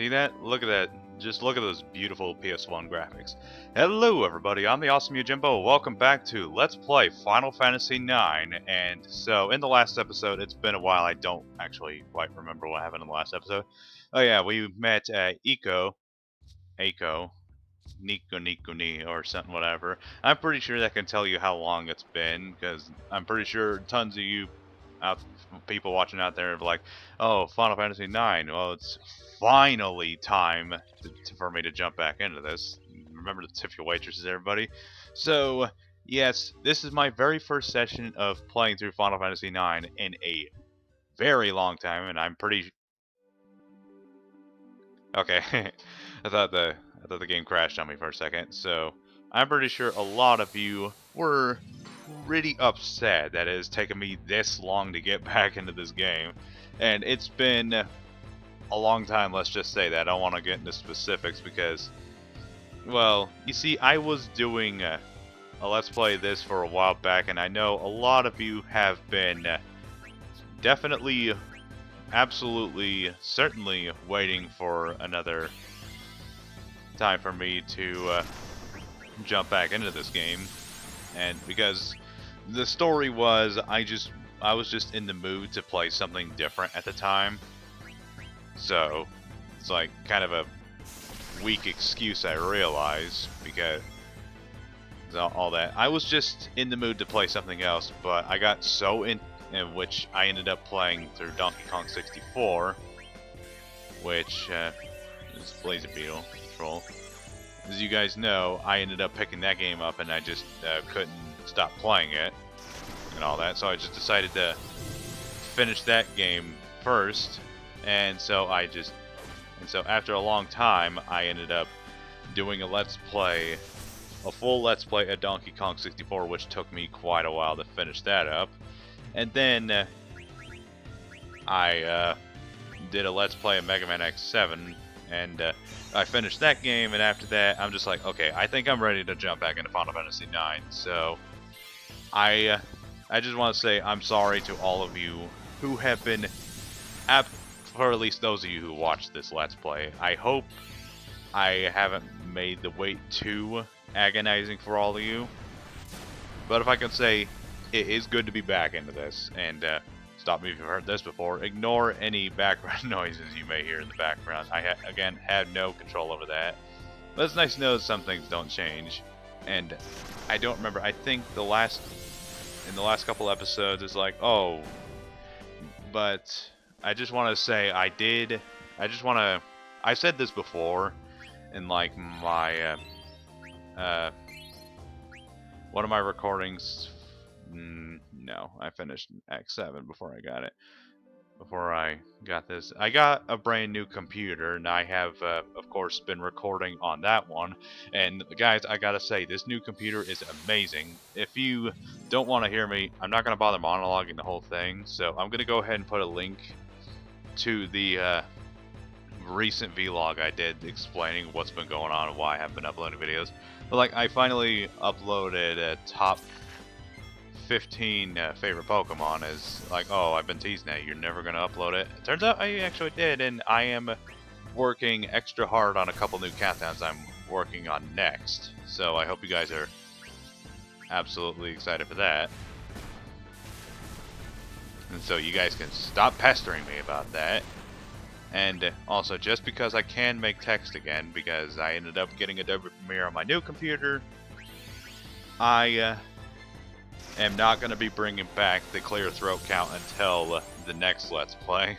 See that? Look at that. Just look at those beautiful PS1 graphics. Hello everybody, I'm the Awesome Yojimbo. Welcome back to Let's Play Final Fantasy IX. And so, in the last episode, it's been a while, I don't actually quite remember what happened in the last episode. Oh yeah, we met Eiko, Nico Ni, or something, whatever. I'm pretty sure that can tell you how long it's been, because I'm pretty sure tons of you out people watching out there are like, oh, Final Fantasy IX. Well, it's finally time for me to jump back into this. Remember to tip your waitresses, everybody. So, yes, this is my very first session of playing through Final Fantasy IX in a very long time, and I'm pretty okay. I thought the game crashed on me for a second. So I'm pretty sure a lot of you were pretty upset that it has taken me this long to get back into this game, and it's been a long time. Let's just say that. I don't want to get into specifics because, well, you see, I was doing a Let's Play this for a while back, and I know a lot of you have been definitely, absolutely, certainly waiting for another time for me to jump back into this game. And because the story was, I was just in the mood to play something different at the time, so it's like kind of a weak excuse, I realize, because all that I was just in the mood to play something else, but I got so in which I ended up playing through Donkey Kong 64, which is Blazer Beetle Control. As you guys know, I ended up picking that game up, and I just couldn't stop playing it and all that, so I just decided to finish that game first. And so after a long time, I ended up doing a full Let's Play of Donkey Kong 64, which took me quite a while to finish that up. And then I did a Let's Play of Mega Man X7, and I finished that game, and after that, I'm just like, okay, I think I'm ready to jump back into Final Fantasy IX. So, I just want to say I'm sorry to all of you who have been, or at least those of you who watched this Let's Play. I hope I haven't made the wait too agonizing for all of you. But if I can say, it is good to be back into this, and stop me if you've heard this before. Ignore any background noises you may hear in the background. I again had no control over that. But it's nice to know that some things don't change. And I don't remember. I think in the last couple episodes it's like, oh, but I just want to say I said this before in like my one of my recordings. No, I finished X7 before I got it. Before I got this, I got a brand new computer, and I have, of course, been recording on that one. And guys, I gotta say, this new computer is amazing. If you don't want to hear me, I'm not gonna bother monologuing the whole thing. So I'm gonna go ahead and put a link to the recent vlog I did explaining what's been going on and why I haven't been uploading videos. But like, I finally uploaded a top 15 favorite Pokemon. Is like, oh, I've been teasing that you're never gonna upload it. It turns out I actually did, and I am working extra hard on a couple new countdowns I'm working on next. So I hope you guys are absolutely excited for that. And so you guys can stop pestering me about that. And also, just because I can make text again, because I ended up getting Adobe Premiere on my new computer, I am not going to be bringing back the clear throat count until the next Let's Play,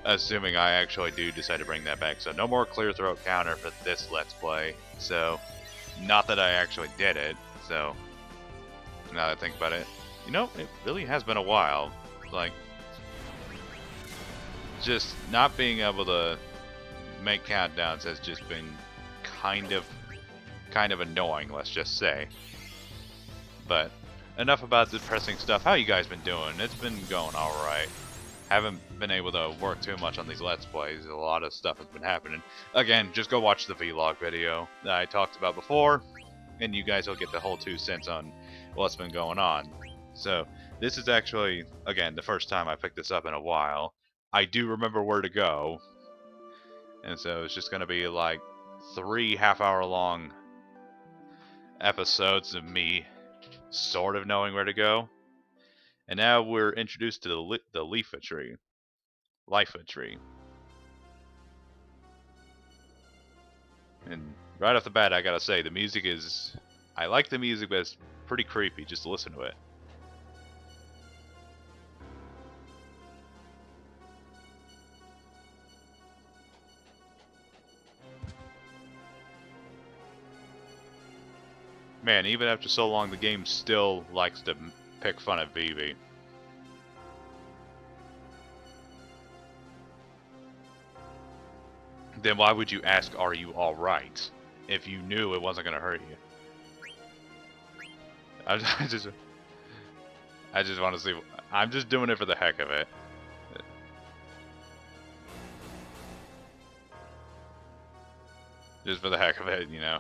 assuming I actually do decide to bring that back. So no more clear throat counter for this Let's Play. So, not that I actually did it. So, now that I think about it, you know, it really has been a while. Like, just not being able to make countdowns has just been kind of annoying, let's just say. But enough about depressing stuff. How you guys been doing? It's been going alright. Haven't been able to work too much on these Let's Plays. A lot of stuff has been happening. Again, just go watch the vlog video that I talked about before, and you guys will get the whole 2 cents on what's been going on. So, this is actually, again, the first time I picked this up in a while. I do remember where to go. And so it's just going to be like 3 half-hour long episodes of me sort of knowing where to go. And now we're introduced to the Lifa tree. Lifa tree. And right off the bat, I gotta say, the music is... I like the music, but it's pretty creepy just to listen to it. Man, even after so long, the game still likes to pick fun at Vivi. Then why would you ask, are you alright? If you knew it wasn't gonna hurt you. I just want to see. I'm just doing it for the heck of it. Just for the heck of it, you know.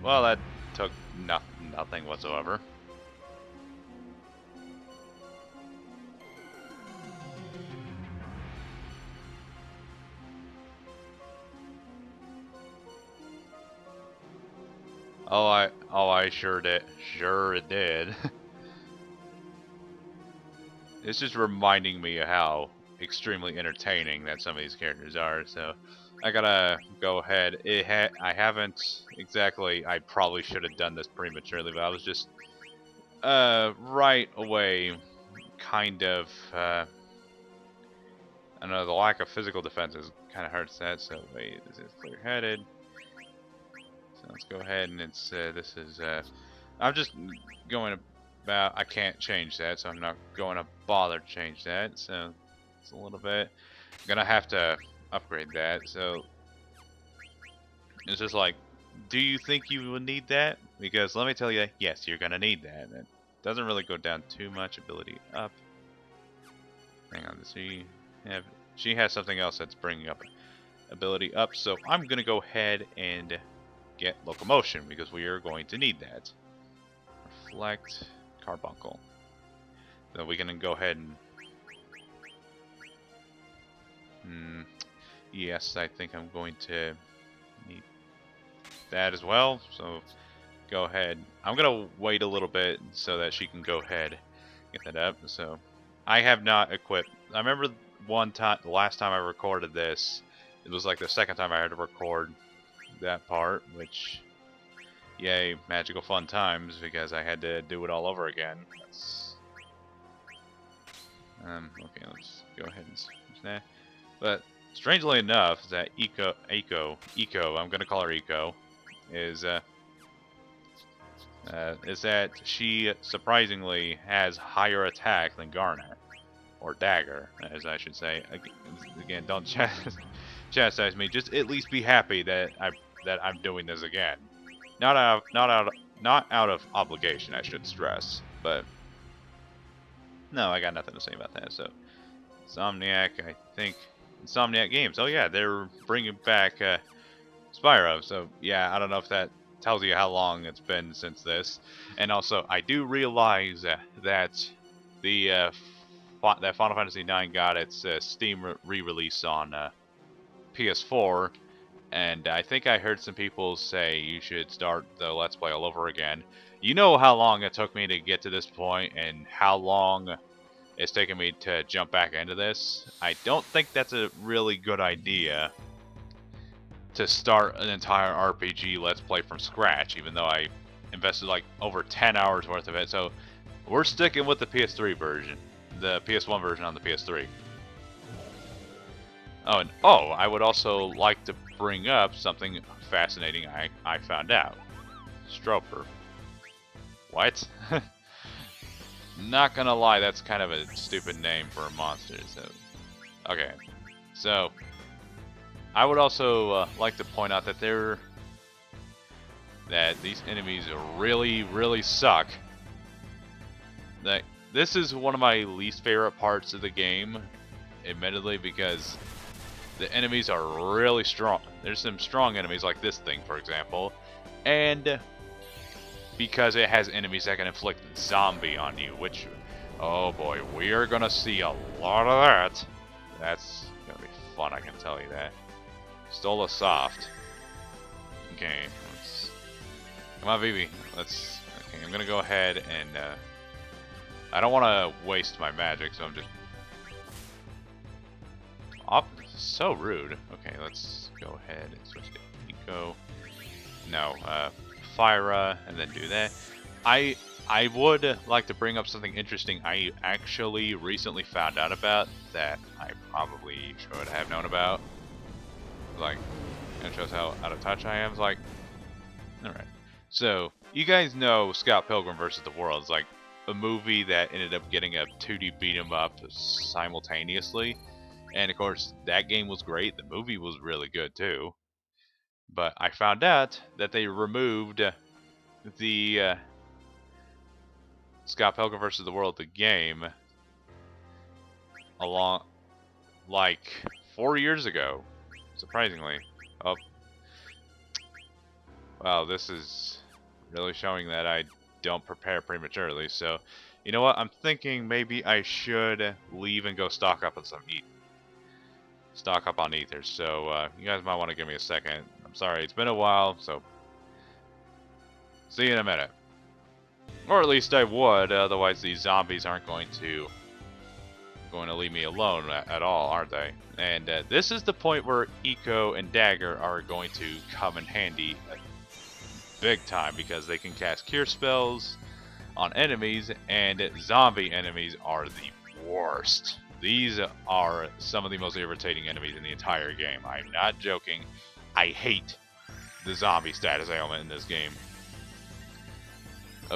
Well, that took nothing whatsoever. Oh, I sure did. Sure it did. It's just reminding me of how extremely entertaining that some of these characters are. So I gotta go ahead. I haven't exactly. I probably should have done this prematurely, but I was just right away kind of. I don't know. The lack of physical defense is kind of hurts that. So wait, this is clear-headed. So let's go ahead and it's this is I'm just going about. I can't change that, so I'm not going to bother to change that. So it's a little bit. I'm gonna have to upgrade that. So it's just like, do you think you will need that? Because let me tell you, yes, you're gonna need that. It doesn't really go down too much. Ability up. Hang on, she has something else that's bringing up ability up. So I'm gonna go ahead and get locomotion because we are going to need that. Reflect, carbuncle. So we can go ahead and yes, I think I'm going to need that as well. So go ahead. I'm gonna wait a little bit so that she can go ahead and get that up. So I have not equipped. I remember the last time I recorded this, it was like the second time I had to record that part, which, yay, magical fun times, because I had to do it all over again. Okay, let's go ahead and switch that. But strangely enough, that Eco, I'm gonna call her Eco, is that she surprisingly has higher attack than Garnet, or Dagger, as I should say. Again, don't chastise me. Just at least be happy that I'm doing this again. Not out of obligation, I should stress. But no, I got nothing to say about that. So Insomniac, I think Insomniac Games. Oh yeah, they're bringing back Spyro. So yeah, I don't know if that tells you how long it's been since this. And also, I do realize that the that Final Fantasy IX got its Steam re-release on PS4, and I think I heard some people say you should start the Let's Play all over again. You know how long it took me to get to this point, and how long it's taken me to jump back into this. I don't think that's a really good idea to start an entire RPG Let's Play from scratch, even though I invested like over 10 hours worth of it. So we're sticking with the PS3 version, the PS1 version on the PS3. Oh, and I would also like to bring up something fascinating I found out. Stroper. What? Not gonna lie, that's kind of a stupid name for a monster. So, Okay, so I would also like to point out that these enemies really, really suck. That this is one of my least favorite parts of the game, admittedly, because the enemies are really strong. There's some strong enemies like this thing, for example, and because it has enemies that can inflict zombie on you, which, oh boy, we are gonna see a lot of that. That's gonna be fun, I can tell you that. Stole a soft. Okay, come on, Vivi. Okay, I'm gonna go ahead and I don't want to waste my magic, so I'm just. Oh, so rude. Okay, let's go ahead and switch to Eco. No, Fyra, and then do that. I would like to bring up something interesting I actually recently found out about that I probably should have known about. Like, it shows how out of touch I am. It's like, alright. So, you guys know Scott Pilgrim vs. the World is like a movie that ended up getting a 2D beat 'em up simultaneously. And of course, that game was great. The movie was really good too. But I found out that they removed the Scott Pilgrim vs. the World, the game, along like 4 years ago, surprisingly. Oh, wow, this is really showing that I don't prepare prematurely. So, you know what? I'm thinking maybe I should leave and go stock up on some stock up on ethers. So you guys might want to give me a second. I'm sorry, it's been a while. So, see you in a minute. Or at least I would. Otherwise, these zombies aren't going to leave me alone at all, aren't they? And this is the point where Eco and Dagger are going to come in handy big time, because they can cast cure spells on enemies, and zombie enemies are the worst. These are some of the most irritating enemies in the entire game. I'm not joking. I hate the zombie status ailment in this game.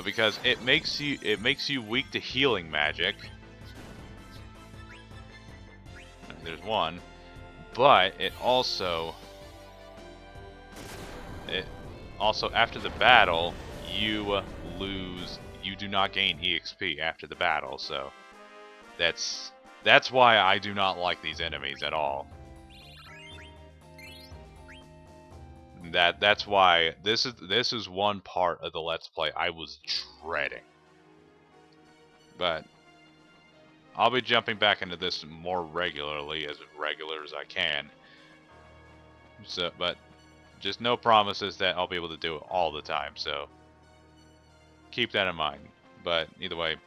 Because it makes you weak to healing magic. There's one, but it also after the battle you do not gain EXP after the battle, so that's why I do not like these enemies at all. That's why this is one part of the Let's Play I was dreading. But I'll be jumping back into this more regularly, as regular as I can. So, but just no promises that I'll be able to do it all the time, so keep that in mind. But either way,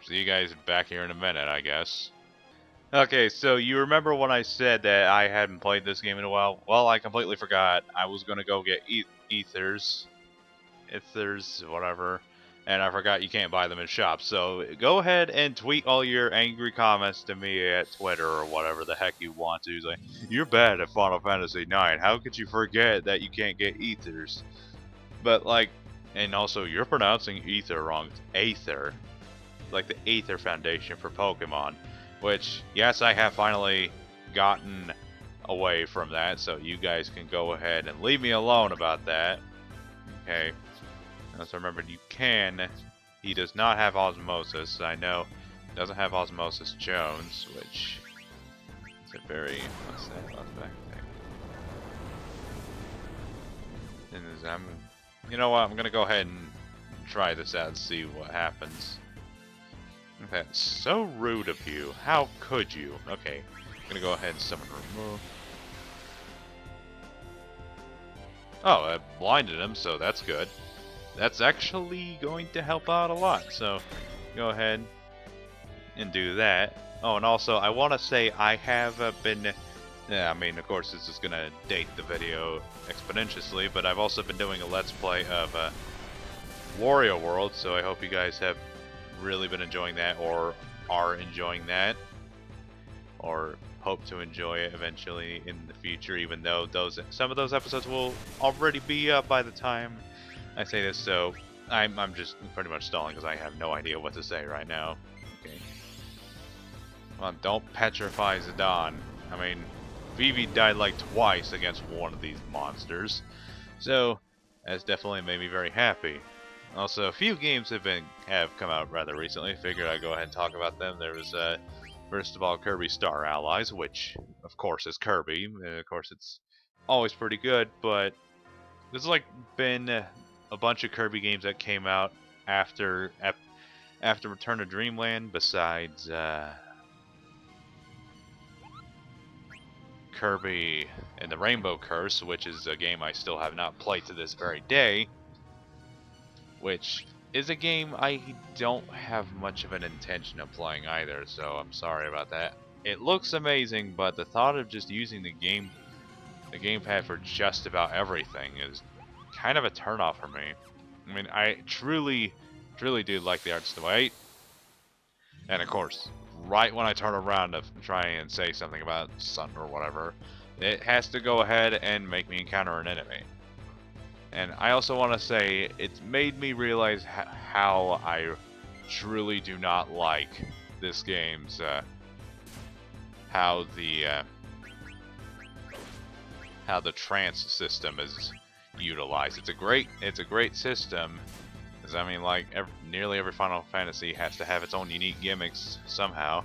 see you guys back here in a minute, I guess. Okay, so you remember when I said that I hadn't played this game in a while? Well, I completely forgot. I was gonna go get ethers, whatever, and I forgot you can't buy them in shops. So go ahead and tweet all your angry comments to me at Twitter or whatever the heck you want to. Like, you're bad at Final Fantasy IX. How could you forget that you can't get ethers? But like, and also you're pronouncing ether wrong. It's Aether, like the Aether Foundation for Pokemon. Which, yes, I have finally gotten away from that, so you guys can go ahead and leave me alone about that. Okay. Also remember, he does not have Osmosis. I know he doesn't have Osmosis Jones, which is a very, what's that about back there? You know what, I'm gonna go ahead and try this out and see what happens. That's so rude of you. How could you? Okay, I'm gonna go ahead and summon remove. Oh, I blinded him, so that's good. That's actually going to help out a lot, so go ahead and do that. Oh, and also, I want to say I have been... Yeah, I mean, of course, this is going to date the video exponentially, but I've also been doing a Let's Play of Wario World, so I hope you guys have really been enjoying that, or are enjoying that, or hope to enjoy it eventually in the future, even though some of those episodes will already be up by the time I say this. So I'm just pretty much stalling because I have no idea what to say right now. Okay. Come on, don't petrify Zidane. I mean, Vivi died like twice against one of these monsters. So, that's definitely made me very happy. Also, a few games have come out rather recently. Figured I'd go ahead and talk about them. There was, first of all, Kirby Star Allies, which, of course, is Kirby. And of course, it's always pretty good, but there's like been a bunch of Kirby games that came out after Return to Dreamland, besides Kirby and the Rainbow Curse, which is a game I still have not played to this very day, which is a game I don't have much of an intention of playing either, so I'm sorry about that. It looks amazing, but the thought of just using the gamepad for just about everything is kind of a turnoff for me. I mean, I truly do like the art style. Wait, and of course, right when I turn around to try and say something about Sun or whatever, it has to go ahead and make me encounter an enemy. And I also want to say, it's made me realize how I truly do not like this game's, how the trance system is utilized. It's a great system. Because, I mean, like, nearly every Final Fantasy has to have its own unique gimmicks somehow.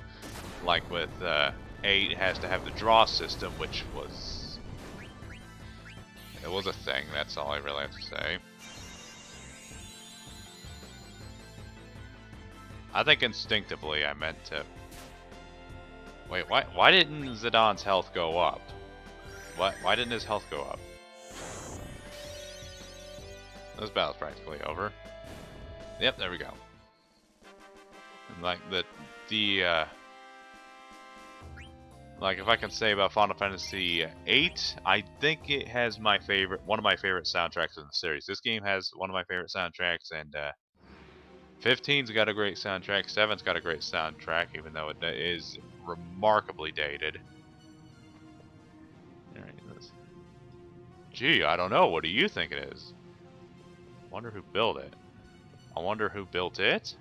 Like with 8, it has to have the draw system, which was... it was a thing, that's all I really have to say. I think instinctively I meant to... Wait, why didn't Zidane's health go up? Why didn't his health go up? This battle's practically over. Yep, there we go. And like like if I can say about Final Fantasy VIII, I think it has one of my favorite soundtracks in the series. This game has one of my favorite soundtracks, and 15's got a great soundtrack. 7's got a great soundtrack, even though it is remarkably dated. All right, gee, I don't know. What do you think it is? Wonder who built it. I wonder who built it?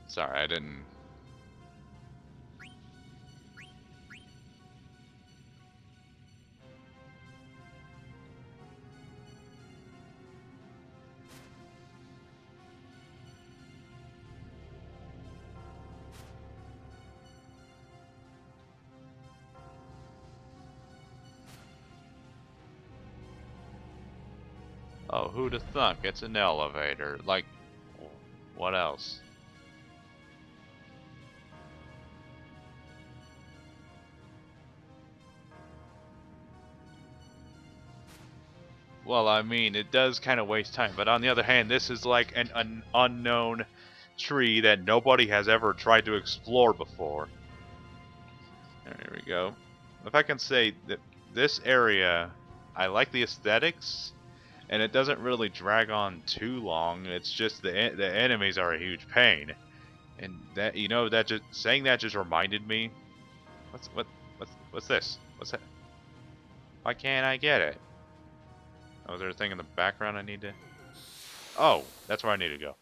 Sorry, I didn't... Oh, who'd have thunk? It's an elevator. Like, what else? Well, I mean, it does kind of waste time, but on the other hand, this is like an unknown tree that nobody has ever tried to explore before. There we go. If I can say that this area, I like the aesthetics, and it doesn't really drag on too long. It's just the enemies are a huge pain, and that that just saying that just reminded me. What's this? What's that? Why can't I get it? Oh, is there a thing in the background I need to... Oh, that's where I need to go.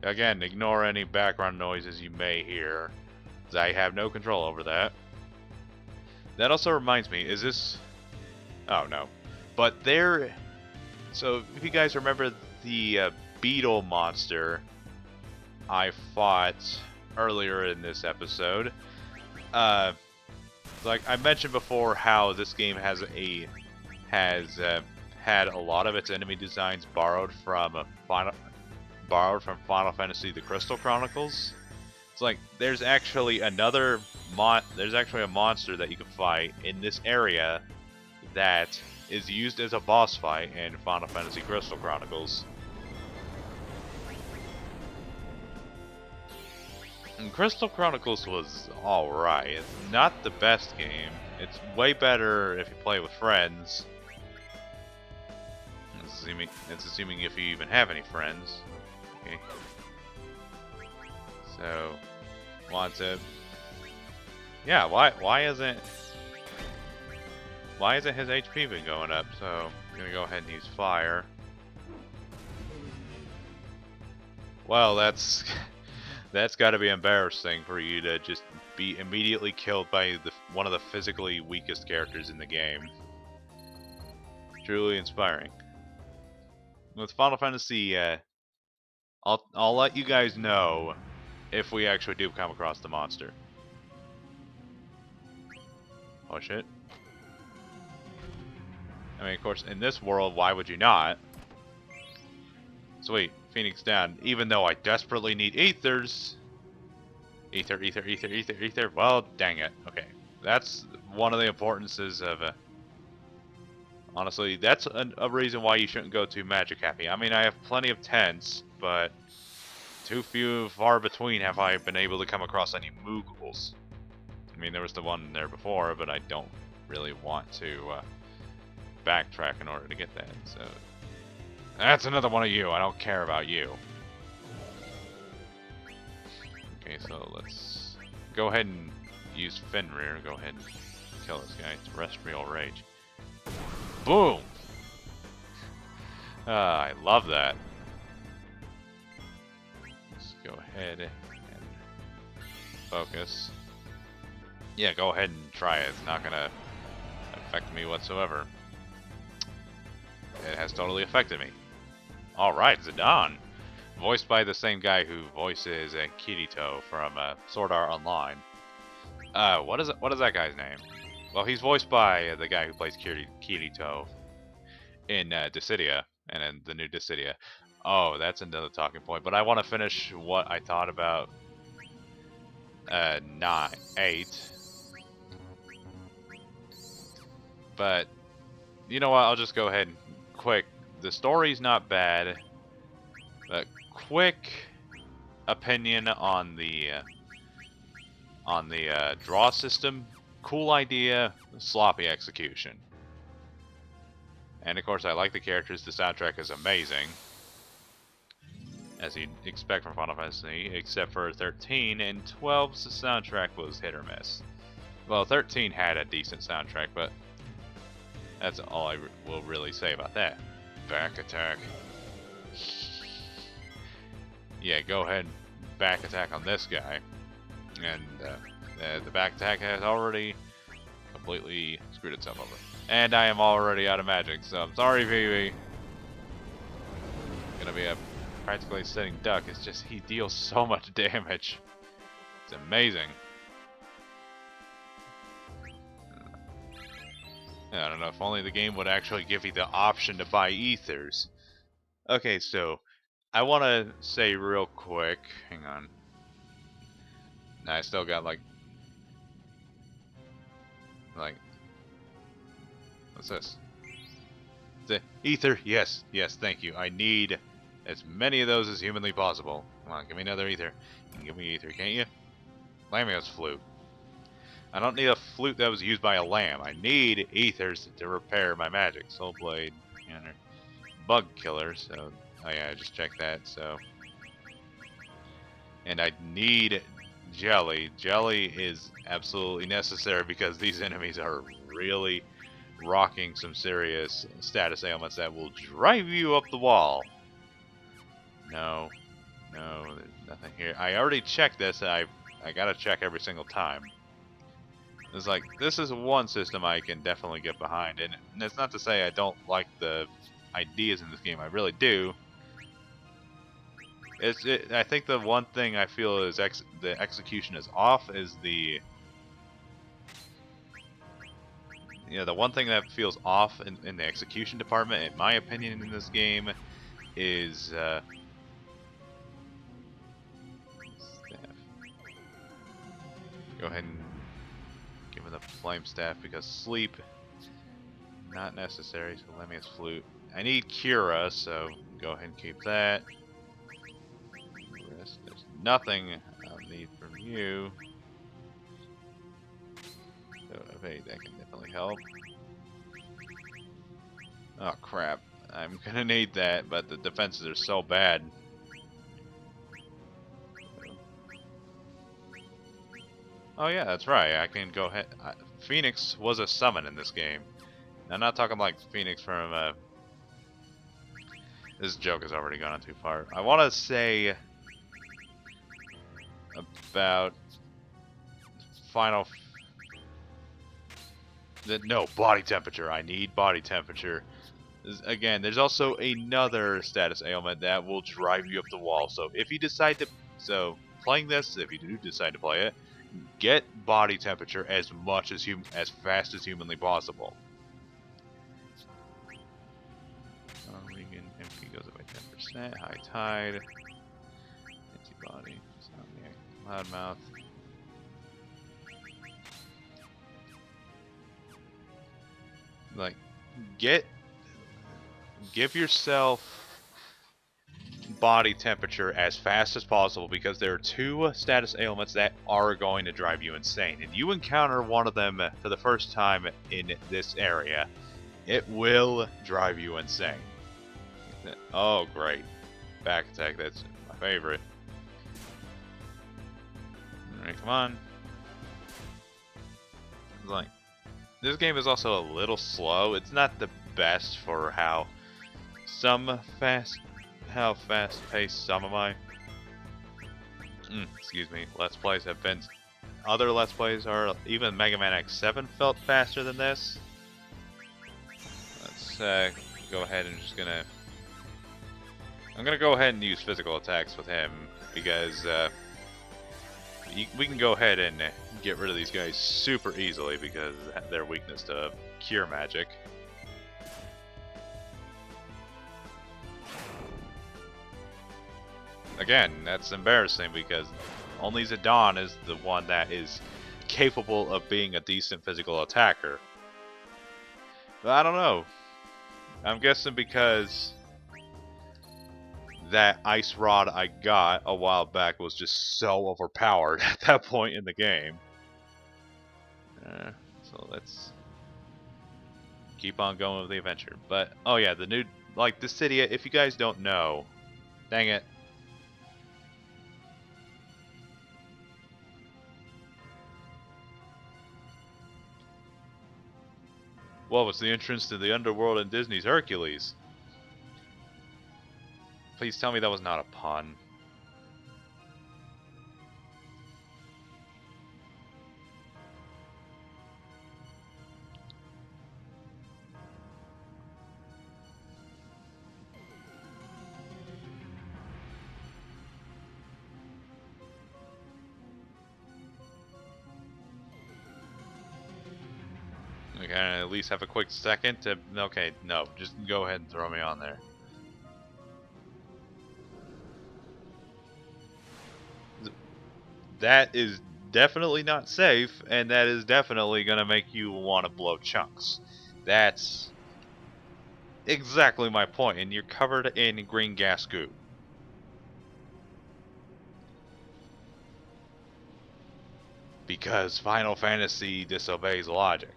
Again, ignore any background noises you may hear, as I have no control over that. That also reminds me, is this... Oh, no. But there... So, if you guys remember the beetle monster I fought earlier in this episode, like I mentioned before how this game has had a lot of its enemy designs borrowed from Final Fantasy: The Crystal Chronicles. It's like there's actually a monster that you can fight in this area that is used as a boss fight in Final Fantasy Crystal Chronicles. And Crystal Chronicles was alright. It's not the best game. It's way better if you play with friends. It's assuming if you even have any friends. Okay. So, want to... Yeah, why isn't his HP been going up? So, I'm gonna go ahead and use fire. Well, that's got to be embarrassing for you to just be immediately killed by one of the physically weakest characters in the game. Truly inspiring. With Final Fantasy, I'll let you guys know if we actually do come across the monster. Oh shit. I mean, of course, in this world, why would you not? Sweet, Phoenix down. Even though I desperately need ethers. Ether. Well, dang it. Okay. That's one of the importances of... honestly, that's a reason why you shouldn't go too magic happy. I mean, I have plenty of tents, but too far between have I been able to come across any Moogles. I mean, there was the one there before, but I don't really want to backtrack in order to get that. So that's another one of you. I don't care about you. Okay, so let's go ahead and use Fenrir. Go ahead and kill this guy. Terrestrial Rage. Boom! I love that. Let's go ahead and focus. Yeah, go ahead and try it. It's not gonna affect me whatsoever. It has totally affected me. Alright, Zidane. Voiced by the same guy who voices Kirito from Sword Art Online. What is that guy's name? Well, he's voiced by the guy who plays Kirito in Dissidia, and in the new Dissidia. Oh, that's another talking point. But I want to finish what I thought about 8. But you know what? I'll just go ahead and quick. The story's not bad, but quick opinion on the draw system. Cool idea, sloppy execution. And of course, I like the characters. The soundtrack is amazing, as you'd expect from Final Fantasy, except for 13 and 12's soundtrack was hit or miss. Well, 13 had a decent soundtrack, but that's all I will really say about that. Back attack. Yeah, go ahead and back attack on this guy. And the back attack has already completely screwed itself over. And I am already out of magic, so I'm sorry, Vivi. Gonna be a practically sitting duck. It's just he deals so much damage. It's amazing. I don't know, if only the game would actually give you the option to buy ethers. Okay, so I want to say real quick. Hang on. Nah, I still got like what's this? The ether. Yes, thank you. I need as many of those as humanly possible. Come on, give me another ether. You can give me ether, can't you? Lamio's flute. I don't need a flute that was used by a lamb. I need ethers to repair my magic. Soul Blade, bug killer. So, oh yeah, I just checked that. So, and I need jelly. Jelly is absolutely necessary because these enemies are really rocking some serious status ailments that will drive you up the wall. No, there's nothing here. I already checked this. I gotta check every single time. It's like, this is one system I can definitely get behind, and it's not to say I don't like the ideas in this game. I really do. I think the one thing I feel is the execution is off is the one thing that feels off in the execution department, in my opinion, in this game, is staff. Go ahead and give him the flame staff because sleep not necessary. So Lemia's flute. I need Cura, so go ahead and keep that. There's nothing need from you. So, okay, that can definitely help. Oh crap. I'm gonna need that, but the defenses are so bad. Oh yeah, that's right. I can go ahead. Phoenix was a summon in this game. I'm not talking like Phoenix from. This joke has already gone on too far. I want to say about final. No, body temperature. I need body temperature. Again, there's also another status ailment that will drive you up the wall. So if you decide to, playing this, if you do decide to play it, get body temperature as much as as fast as humanly possible. Regan MP goes up by 10%. High tide. Antibody. Loudmouth. Like, give yourself body temperature as fast as possible, because there are two status ailments that are going to drive you insane, and you encounter one of them for the first time in this area, it will drive you insane. Oh great, back attack, that's my favorite. Alright, come on. Like, this game is also a little slow. It's not the best for how fast-paced some of my excuse me, Let's Plays have been. Other Let's Plays are, even Mega Man X7 felt faster than this. Let's go ahead and I'm gonna go ahead and use physical attacks with him, because we can go ahead and get rid of these guys super easily because of their weakness to cure magic. Again, that's embarrassing because only Zidane is the one that is capable of being a decent physical attacker. But I don't know. I'm guessing because that ice rod I got a while back was just so overpowered at that point in the game. So let's keep on going with the adventure. But, oh yeah, the new, like, the city, if you guys don't know, dang it. Well, it's the entrance to the underworld in Disney's Hercules. Please tell me that was not a pun. We can at least have a quick second to... Okay, no, just go ahead and throw me on there. That is definitely not safe, and that is definitely going to make you want to blow chunks. That's exactly my point, and you're covered in green gas goo. Because Final Fantasy disobeys logic.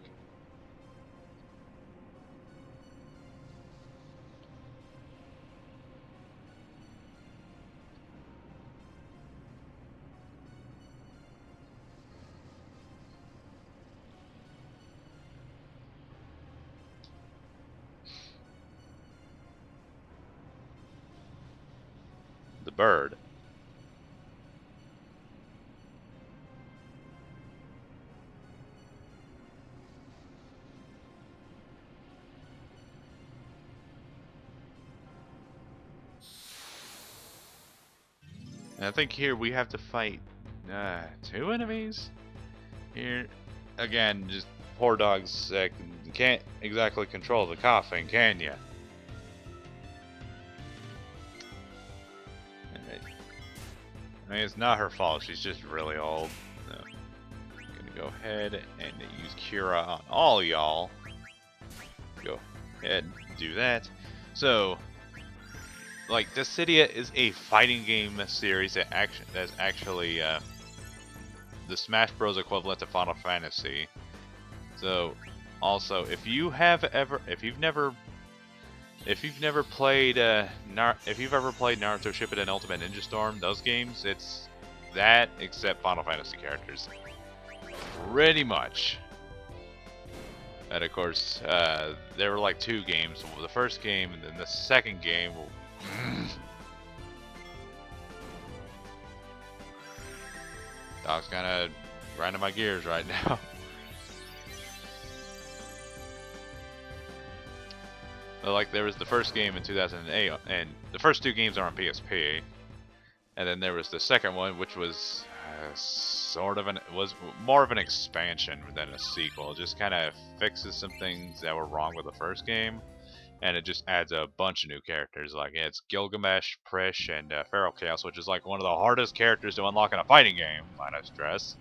The bird. And I think here we have to fight two enemies. Here, again, just poor dogs can't exactly control the coughing, can ya? I mean, it's not her fault. She's just really old. So, I'm gonna go ahead and use Cura on all y'all. Go ahead and do that. So, like, Dissidia is a fighting game series that's actually the Smash Bros equivalent to Final Fantasy. So, also, if you've never played if you've ever played Naruto Shippuden Ultimate Ninja Storm, those games, it's that except Final Fantasy characters, pretty much. And of course, there were like 2 games. The first game and then the second game. Dog's kind of grinding my gears right now. But like, there was the first game in 2008, and the first 2 games are on PSP. And then there was the second one, which was was more of an expansion than a sequel. It just kind of fixes some things that were wrong with the first game, and it just adds a bunch of new characters. Like, it's Gilgamesh, Prish, and Feral Chaos, which is like one of the hardest characters to unlock in a fighting game, might I stress.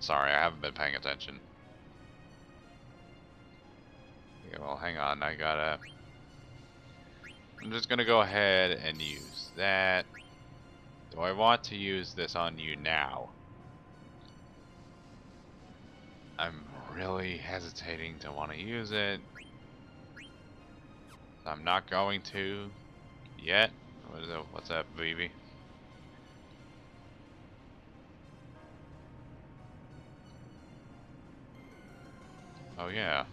Sorry, I haven't been paying attention. Okay, well, hang on, I'm just gonna go ahead and use that. Do I want to use this on you now? I'm really hesitating to want to use it. I'm not going to yet. What's up, baby? Oh yeah.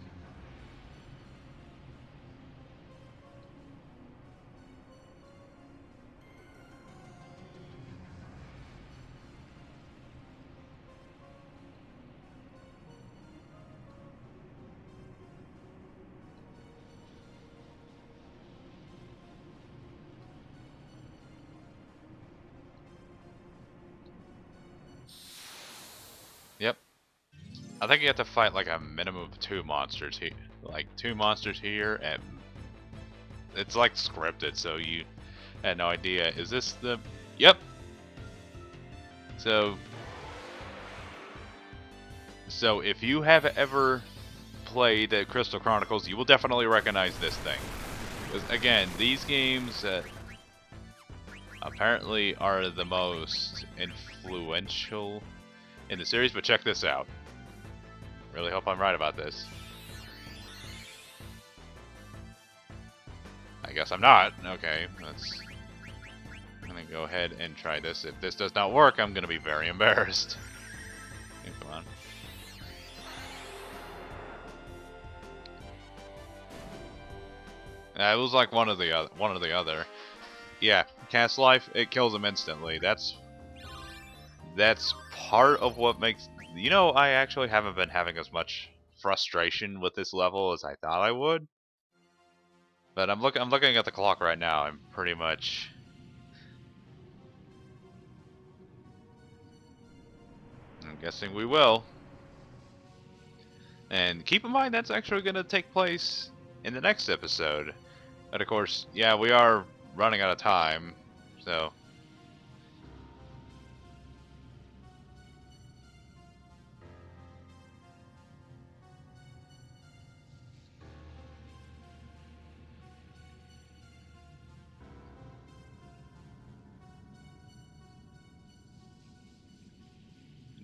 Yep. I think you have to fight like a minimum of 2 monsters here. Like 2 monsters here, and it's like scripted, so you had no idea. Is this the... Yep. So if you have ever played Crystal Chronicles, you will definitely recognize this thing. Because again, these games apparently are the most influential in the series, but check this out. Really hope I'm right about this. I guess I'm not. Okay, I'm gonna go ahead and try this. If this does not work, I'm gonna be very embarrassed. Okay, come on. It was like one or the other. Yeah, cast life, it kills him instantly. That's part of what makes... You know, I actually haven't been having as much frustration with this level as I thought I would. But I'm looking at the clock right now. I'm pretty much... I'm guessing we will. And keep in mind, that's actually going to take place in the next episode. And of course, yeah, we are running out of time, so...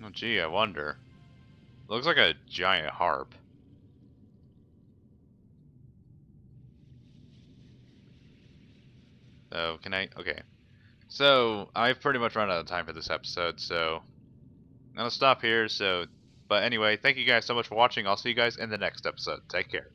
Oh, gee, I wonder. Looks like a giant harp. So, can I... Okay. So, I've pretty much run out of time for this episode, so... I'm gonna stop here, so... But anyway, thank you guys so much for watching. I'll see you guys in the next episode. Take care.